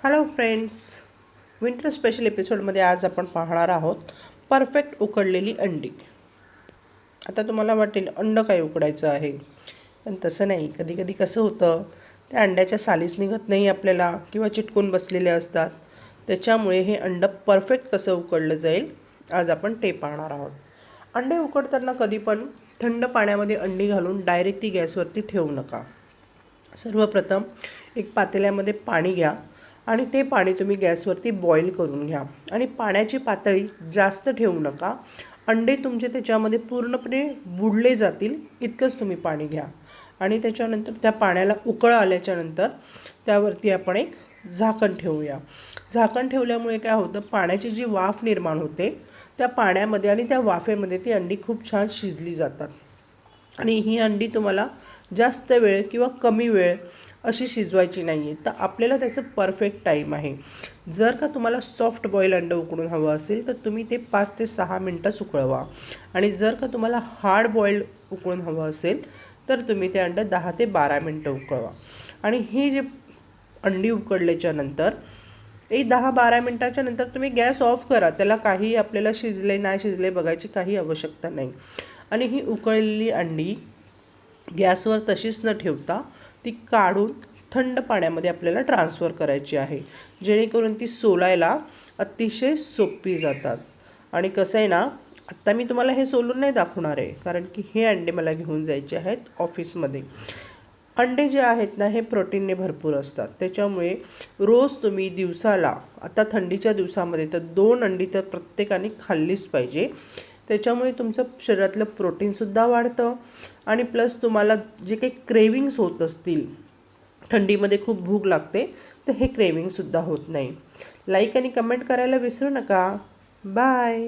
Hello friends, winter special एपिसोडमध्ये आज आपण पाहणार आहोत परफेक्ट उकडलेली अंडी. आता तुम्हाला वाटेल अंड काय उकडायचं आहे, पण तसं नाही. कधी कधी कसं होतं, त्या अंड्याच्या सालीच निघत नाही आपल्याला किंवा चिटकून बसलेले असतात. त्याच्यामुळे हे अंड परफेक्ट कसं उकडलं जाईल आज आपण ते पाहणार आहोत. अंडे उकडताना कधी पण थंड पाण्यामध्ये अंडी घालून डायरेक्ट ती गॅसवरती ठेवू नका. सर्वप्रथम एक पातेल्यामध्ये पाणी घ्या आणि ते पाणी तुम्ही गॅसवरती बॉईल करून घ्या आणि पाण्याची पातळी जास्त ठेवू नका. अंडे तुमचे त्याच्यामध्ये पूर्णपणे बुडले जातील इतकंच तुम्ही पाणी घ्या आणि त्याच्यानंतर त्या पाण्याला उकळ आल्याच्यानंतर त्यावरती आपण एक झाकण ठेवूया. झाकण ठेवल्यामुळे काय होतं, पाण्याची जी वाफ निर्माण होते त्या पाण्यामध्ये आणि त्या वाफेमध्ये ती अंडी खूप छान शिजली जातात. आणि ही अंडी तुम्हाला जास्त वेळ किंवा कमी वेळ अशी शिजवायची नाही आहे, तर आपल्याला त्याचं परफेक्ट टाईम आहे. जर का तुम्हाला सॉफ्ट बॉईल अंडं उकडून हवं असेल तर तुम्ही ते 5 ते 6 मिनटं उकळवा आणि जर का तुम्हाला हार्ड बॉईल उकळून हवं असेल तर तुम्ही ते अंडं 10 ते 12 मिनटं उकळवा. आणि ही जी अंडी उकडल्याच्या नंतर एक 10-12 मिनटाच्या नंतर तुम्ही गॅस ऑफ करा. त्याला काही आपल्याला शिजले नाही शिजले बघायची काही आवश्यकता नाही. आणि ही उकळलेली अंडी गॅसवर तशीच न ठेवता ती काढून थंड पाण्यामध्ये आपल्याला ट्रान्सफर करायची आहे, जेणेकरून ती सोलायला अतिशय सोपी जातात. आणि कसं आहे ना, आत्ता मी तुम्हाला हे सोलून नाही दाखवणार आहे, कारण की हे अंडे मला घेऊन जायचे आहेत ऑफिसमध्ये. अंडे जे आहेत ना, हे प्रोटीनने भरपूर असतात. त्याच्यामुळे रोज तुम्ही दिवसाला, आता थंडीच्या दिवसामध्ये तर 2 अंडी तर प्रत्येकाने खाल्लीच पाहिजे. त्याच्यामुळे तुमचं शरीरातलं प्रोटीनसुद्धा वाढतं आणि प्लस तुम्हाला जे काही क्रेविंग्स होत असतील, थंडीमध्ये खूप भूक लागते, तर हे क्रेविंगसुद्धा होत नाही. लाईक आणि कमेंट करायला विसरू नका. बाय.